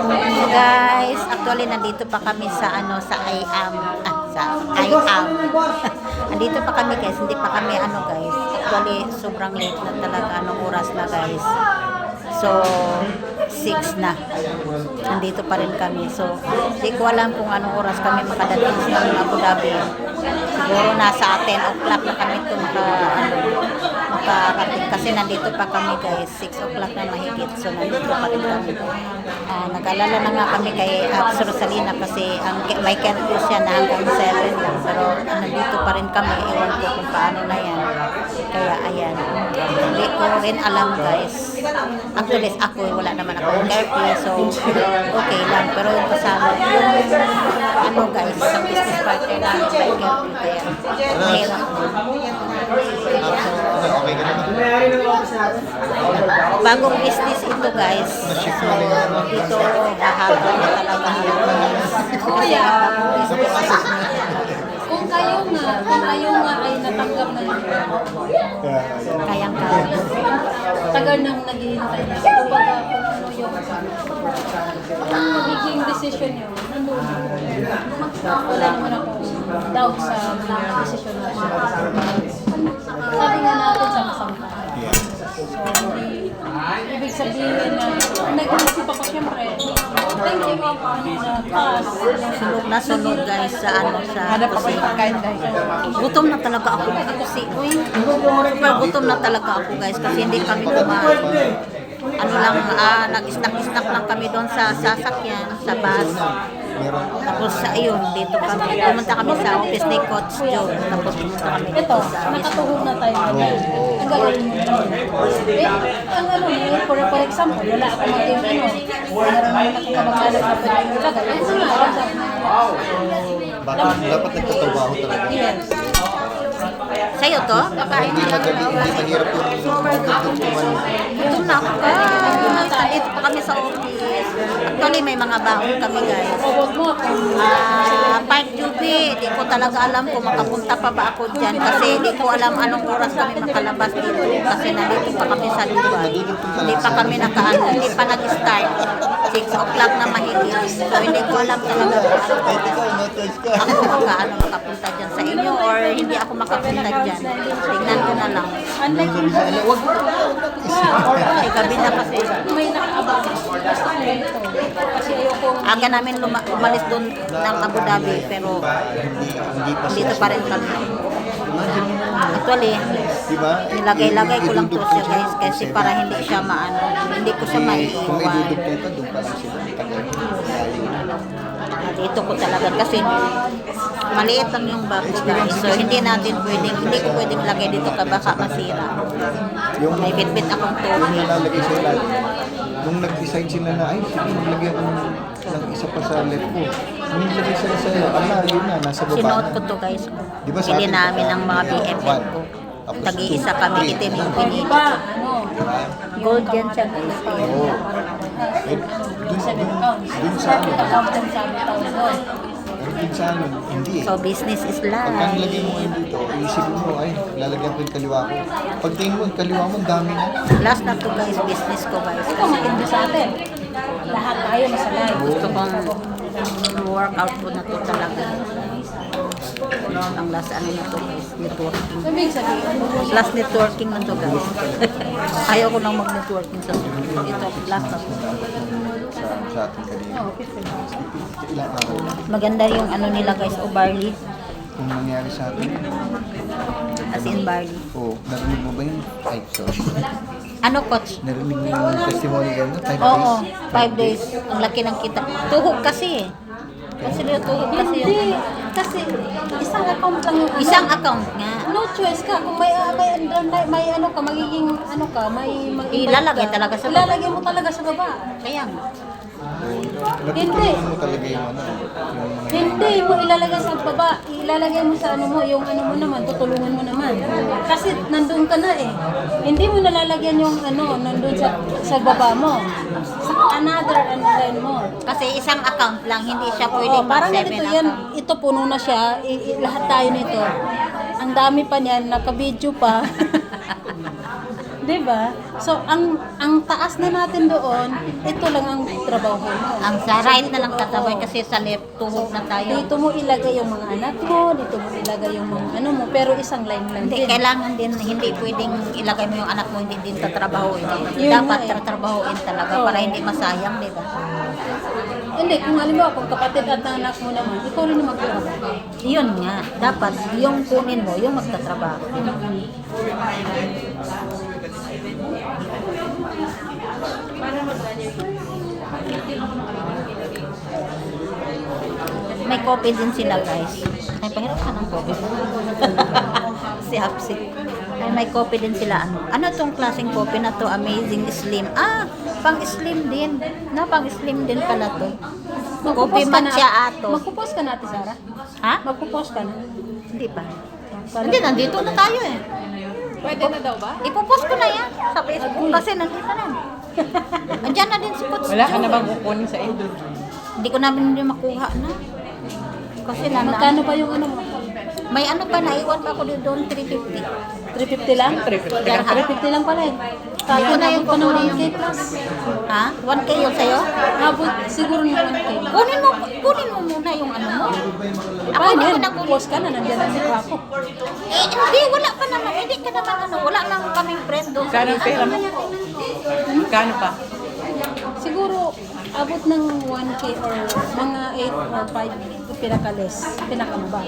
So guys, actually nandito pa kami sa sa IAM. Nandito pa kami guys, hindi pa kami guys. Actually sobrang late na talaga, anong oras na guys. So 6 na. Nandito pa rin kami. So hindi ko alam kung anong oras kami makadating sa Abu Dhabi. Siguro nasa 10 o'clock na kami ito makarating kasi nandito pa kami guys, 6 o'clock na mahigit. So nandito pa rin kami. Nag-alala na nga kami kay Sir Rosalina kasi may curfew siya na hanggang 7 lang. Pero nandito pa rin kami, ewan ko kung paano na yan. Kaya ayan, hindi ko rin alam guys. Actually ako wala naman ako curfew, so okay lang. Pero yung kasama yung guys, sa business partner namin may curfew, kaya mahirap. Okay ka naman. Bagong business ito guys. So dito hahaba na talaga. Kasi bagong business. Kung kayo nga ay natanggap na yun. Kayang-kaya. Tagal nang naghihintay na. Kumbaga kung ano yung magiging decision nyo. Wala naman ako doubt sa mga decision na sabi nga natin sama-sama. So, ibig sabihin na nag-iisip ako siyempre. Thank you na pass. Nasunod guys sa gutom na talaga ako kasi super gutom na talaga ako guys kasi hindi kami kumain. Nag-snack lang kami doon sa sasakyan, sa bus. Tapos ayun, dito kami. Pumunta kami sa office ni Coach Joe. Tapos pumunta kami Ito, nakatulog na tayo. Ang gagawin mo naman. For example, wala ako maging meron ako kamag-anak na pwede yung lagay. Dapat nagtatawa ako talaga. Yes. sa'yo to? Kakain Hindi na madali, hindi mahirap yung gutom na ako guys. Nandito pa kami sa office. Actually, may mga baon kami guys. Park Juby, di ko talaga alam kung makapunta pa ba ako dyan. Kasi di ko alam anong oras kami makalabas dito. Kasi nandito pa kami sa lugar. Hindi pa kami hindi pa nag-start. 6 o'clock na mahigit. So, hindi ko alam talaga. Ako makapunta dyan sa inyo or hindi ako makapunta dyan. Tingnan ko na lang. Ay, gabi na kasi. May nakaabang. Basta ko ganito. Kasi ayoko. Aga namin umalis doon ng Abu Dhabi pero dito pa rin kami. Actually, nilagay-lagay ko lang to siya guys kasi para hindi siya hindi ko siya Kung may maiiwan. dudugtong ka, doon pa lang sila. Dito ko talaga kasi maliit lang yung box guys. So hindi ko pwedeng lagay dito ka baka masira. May bit-bit akong Yung tubig. nalalagay sa ilalim. Nung nag-decide sila na, ay, sige, maglagay ako ng isa pa sa left ko. Nung nilagay sila sa yun na, nasa baba Sinuot na. ko to guys. Di ba sa Bili atin, namin ng mga BFF ko. Tapos Tag-iisa two, kami, three. itim yung pinili Diba? ko. Diba? Gold yan siya guys. Oo. Eh, dun 7 accounts. Dun sa Profit account din sabi tao doon. Pero dun sa amin, hindi eh. So business is Pagka nilagay mo life. ngayon dito, iisipin mo, ay, lalagyan ko yung kaliwa ko. Pag tingin mo, yung kaliwa mo, ang dami na. Last na to guys, business ko guys. Ito matindi sa atin. Lahat tayo masalay. Gusto kong workout ko na to talaga. Ang last na to guys, networking. Ibig sabihin, Last networking na to guys. Ayaw ko nang mag-networking sa susunod. Ito, last na to. Sa ating kanina. Ilang araw na. Maganda yung nila guys, o barley. Kung nangyari sa atin, As in barley. narinig mo ba yun? Ay, sorry. Ano coach? Narinig mo yung testimony ganun? 5 days? Oo, 5 days. Ang laki ng kita. Tuhog kasi eh. Kasi tuhog kasi hindi. yun. Kasi isang account lang yung Isang account nga. No choice ka. Kung may ano ka, magiging ano ka, may Ilalagay talaga sa baba. Ilalagay mo talaga sa baba. Kaya nga. Natutulungan mo talaga yung yung Hindi mo ilalagay sa baba, ilalagay mo sa ano mo, yung ano mo naman, tutulungan mo naman. Kasi nandun ka na eh. Hindi mo nalalagyan yung nandun sa baba mo. Sa another line mo. Kasi isang account lang, hindi siya pwedeng Parang mag-7 ganito yan, account. ito puno na siya, lahat tayo nito. Ang dami pa niyan, naka-video pa. Diba? So, ang taas na natin doon, ito lang ang trabaho mo. Ang sa right na lang tatabay kasi sa left, tuhod na tayo. Dito mo ilagay yung mga anak mo, dito mo ilagay yung mga ano mo, pero isang line lang Hindi, din. kailangan din, hindi pwedeng ilagay mo yung anak mo, hindi din tatrabahoin. Yun Dapat nga eh. tatrabahoin talaga Oo. para hindi masayang, di ba? Hindi, kung halimbawa, kung kapatid at anak mo naman, ikaw rin ang magtrabaho. Yun nga, dapat yung kunin mo, yung magtatrabaho. May coffee din sila, guys. Ay, pahirap ka ng coffee. Si Hapsi. Ay, may coffee din sila. Ano tong klaseng coffee na to? Amazing Slim. Ah, pang slim din. Na, pang slim din pala to. Coffee matcha ato. Magpo-post ka natin, Sarah? Ha? Magpo-post ka na? Hindi pa. Hindi, nandito na tayo eh. Pwede na daw ba? Ipopost ko na yan sa Facebook kasi nandito na. Andiyan na din si Coach Wala ka Joe. na bang kukunin sa inyo? Hindi ko namin din makuha na. Kasi Magkano ba yung ano mo? may ano pa, naiwan pa ako doon, 350. 350 lang? 350 lang pala eh. Sabi ko na yung pa ng 1K plus. Ha? 1K yun sa'yo? Abot siguro ng 1K. Kunin mo muna yung ano mo. Ako Paano hindi ko yun? na kunin. Post ka na, nandiyan na si Papo. Eh, hindi, wala pa naman. Hindi ka naman ano, wala nang kaming friend doon. Kano ang pera mo? Kano pa? Siguro abot ng 1K or mga 8 or 5 pinakalis, pinakamababa.